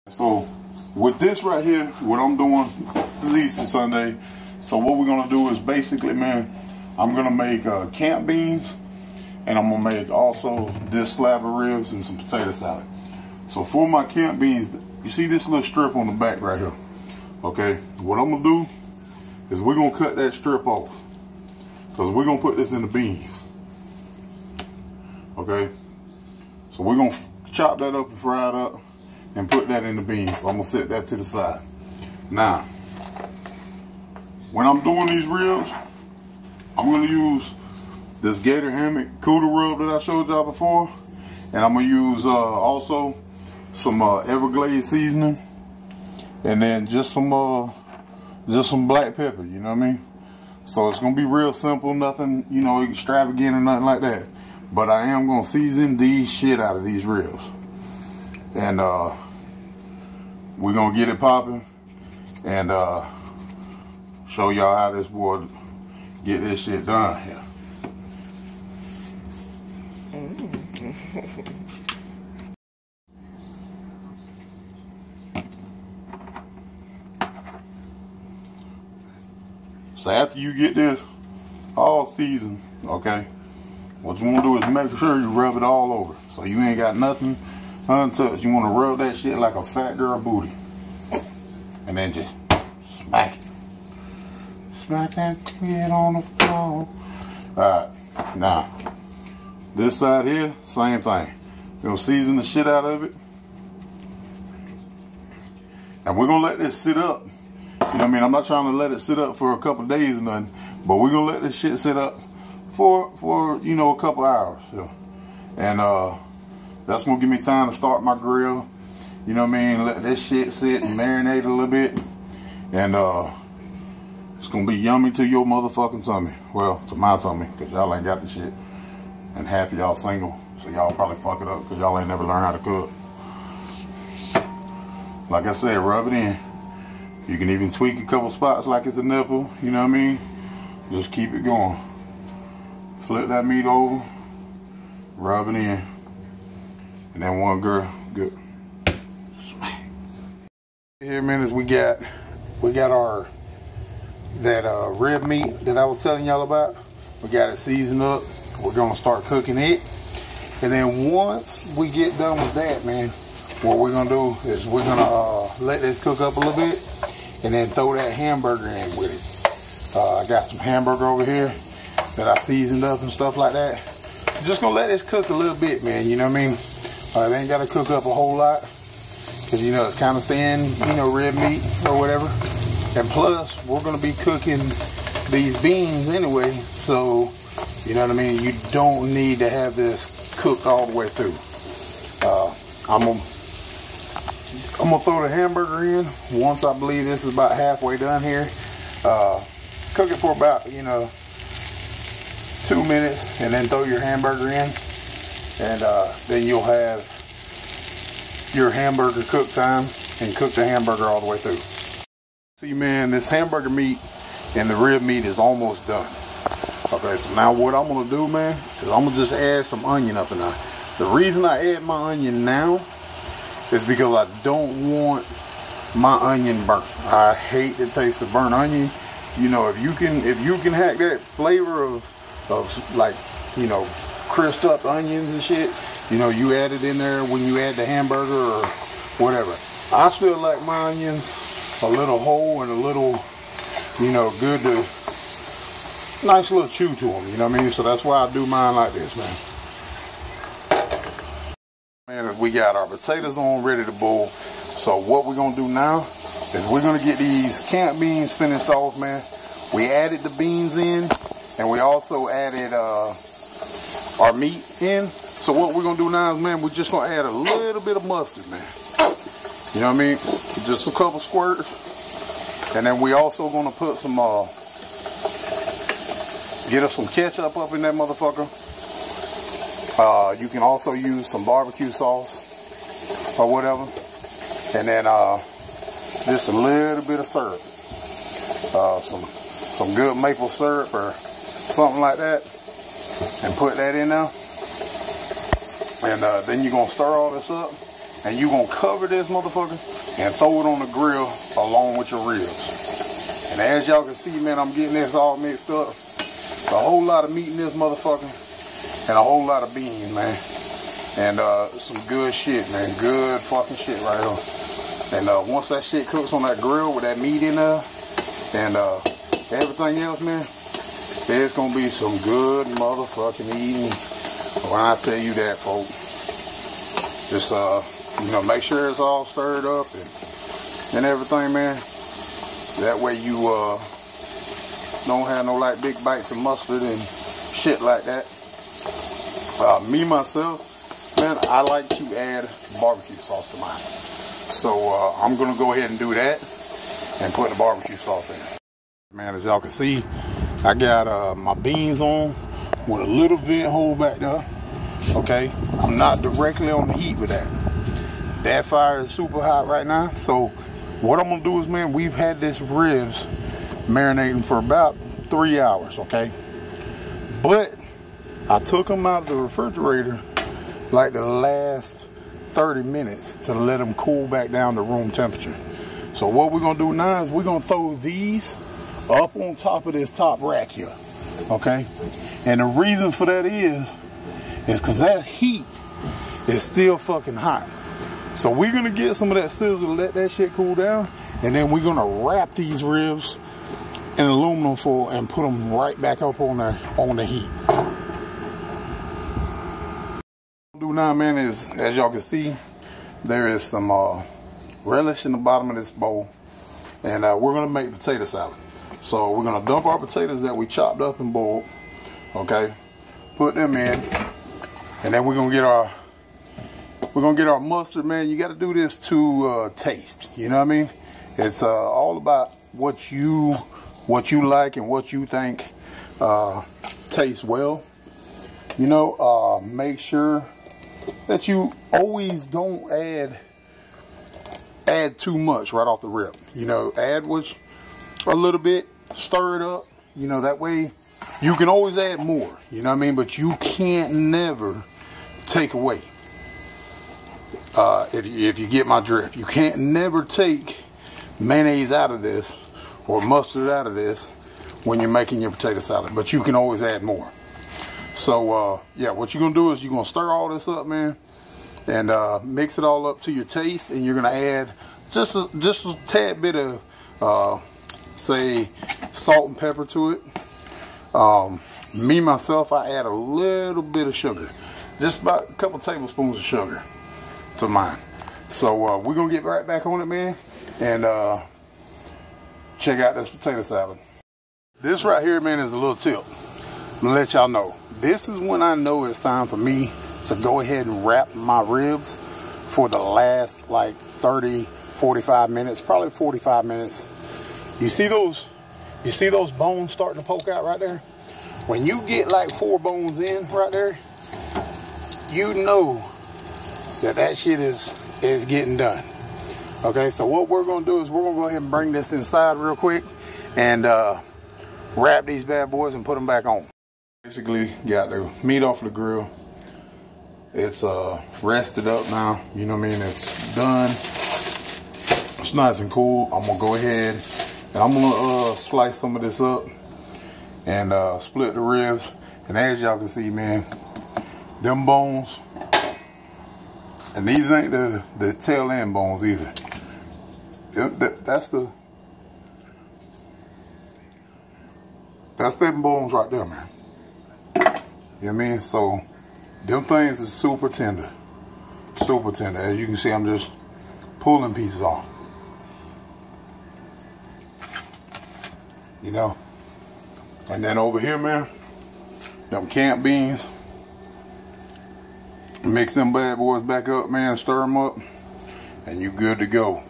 So with this right here, what I'm doing, this is Easter Sunday. So what we're gonna do is basically, man, I'm gonna make camp beans, and I'm gonna make also this slab of ribs and some potato salad. So for my camp beans, you see this little strip on the back right here. Okay, what I'm gonna do is we're gonna cut that strip off, because we're gonna put this in the beans. Okay, so we're gonna chop that up and fry it up and put that in the beans. So I'm gonna set that to the side. Now, when I'm doing these ribs, I'm gonna use this Gator Hammock Cooter rub that I showed y'all before, and I'm gonna use also some Everglades seasoning, and then just some black pepper. You know what I mean? So it's gonna be real simple, nothing extravagant or nothing like that. But I am gonna season the shit out of these ribs, and we're gonna get it popping and show y'all how this boy get this shit done here. So after you get this all seasoned, okay, what you want to do is make sure you rub it all over, so you ain't got nothing untouched. You want to rub that shit like a fat girl booty, and then just smack it. Smack that shit on the floor. Alright, now this side here, same thing. We're gonna season the shit out of it, and we're gonna let this sit up. You know what I mean? I'm not trying to let it sit up for a couple days or nothing, but we're gonna let this shit sit up for a couple hours. So. And that's gonna give me time to start my grill. You know what I mean? Let this shit sit and marinate a little bit, and it's gonna be yummy to your motherfucking tummy. Well, to my tummy, cause y'all ain't got the shit, and half of y'all single, so y'all probably fuck it up cause y'all ain't never learned how to cook. Like I said, rub it in. You can even tweak a couple spots like it's a nipple. You know what I mean? Just keep it going. Flip that meat over, rub it in, and then one girl, good. Smack. Here, man, we got our rib meat that I was telling y'all about. We got it seasoned up. We're gonna start cooking it, and then once we get done with that, man, what we're gonna do is we're gonna let this cook up a little bit, and then throw that hamburger in with it. I got some hamburger over here that I seasoned up and stuff like that. Just gonna let this cook a little bit, man. You know what I mean? It ain't gotta cook up a whole lot, cause it's kind of thin, red meat or whatever. And plus, we're gonna be cooking these beans anyway, so you know what I mean. You don't need to have this cooked all the way through. I'm gonna throw the hamburger in once I believe this is about halfway done here. Cook it for about 2 minutes, and then throw your hamburger in, and then you'll have your hamburger cook time and cook the hamburger all the way through. See, man, this hamburger meat and the rib meat is almost done. Okay, so now what I'm gonna do, man, is I'm gonna just add some onion up in there. The reason I add my onion now is because I don't want my onion burnt. I hate the taste of burnt onion. If you can hack that flavor of like, crisped up onions and shit, you add it in there when you add the hamburger or whatever. I still like my onions a little whole and a little, good to, nice little chew to them, you know what I mean? So that's why I do mine like this, man. Man, we got our potatoes on, ready to boil. So what we're gonna do now is we're gonna get these camp beans finished off, man. We added the beans in, and we also added our meat in. So what we're gonna do now is, man, we're just gonna add a little bit of mustard, man. You know what I mean? Just a couple squirts. And then we also gonna put some, get us some ketchup up in that motherfucker. You can also use some barbecue sauce or whatever. And then just a little bit of syrup. Some good maple syrup or something like that. And put that in there. And then you're gonna stir all this up. and you gonna cover this motherfucker and throw it on the grill along with your ribs. And as y'all can see, man, I'm getting this all mixed up. A whole lot of meat in this motherfucker and a whole lot of beans, man. And some good shit, man. Good fucking shit right here. And once that shit cooks on that grill with that meat in there and everything else, man, there's gonna be some good motherfucking eating. When I tell you that, folks, just you know, make sure it's all stirred up and everything, man. That way you don't have no like big bites of mustard and shit like that. Me myself, man, I like to add barbecue sauce to mine. So I'm gonna go ahead and do that and put the barbecue sauce in. Man, as y'all can see, I got my beans on with a little vent hole back there. Okay, I'm not directly on the heat with that. That fire is super hot right now. So what I'm gonna do is, man, we've had this ribs marinating for about 3 hours, okay? But I took them out of the refrigerator like the last 30 minutes to let them cool back down to room temperature. So what we're gonna do now is we're gonna throw these up on top of this top rack here, okay? And the reason for that is because that heat is still fucking hot. So we're gonna get some of that sizzle, let that shit cool down, and then we're gonna wrap these ribs in aluminum foil and put them right back up on the heat. What we'll do now, man, is as y'all can see, there is some relish in the bottom of this bowl, and we're gonna make potato salad. So we're gonna dump our potatoes that we chopped up and boiled, okay? Put them in, and then we're gonna get our mustard, man. You got to do this to taste. You know what I mean? It's all about what you like and what you think tastes well. You know, make sure that you always don't add too much right off the rip. You know, add a little bit, stir it up. You know, that way you can always add more. You know what I mean? But you can't never take away. If you get my drift, you can't never take mayonnaise out of this or mustard out of this when you're making your potato salad, but you can always add more. So yeah, what you're gonna do is you're gonna stir all this up, man, and mix it all up to your taste, and you're gonna add just a tad bit of say salt and pepper to it. Me myself, I add a little bit of sugar, just about a couple tablespoons of sugar to mine. So we're gonna get right back on it, man, and check out this potato salad. This right here, man, is a little tip. I'm gonna let y'all know. This is when I know it's time for me to go ahead and wrap my ribs for the last like 30, 45 minutes, probably 45 minutes. You see those bones starting to poke out right there? When you get like 4 bones in right there, you know that shit is getting done. Okay, so what we're gonna do is we're gonna go ahead and bring this inside real quick and wrap these bad boys and put them back on. Basically got the meat off the grill. It's rested up now, you know what I mean? It's done. It's nice and cool. I'm gonna go ahead and I'm gonna slice some of this up and split the ribs. And as y'all can see, man, them bones, and these ain't the tail end bones either. That's them bones right there, man. You know what I mean? So them things is super tender. Super tender. As you can see, I'm just pulling pieces off. You know? And then over here, man, them camp beans. Mix them bad boys back up, man. Stir them up. And you good to go.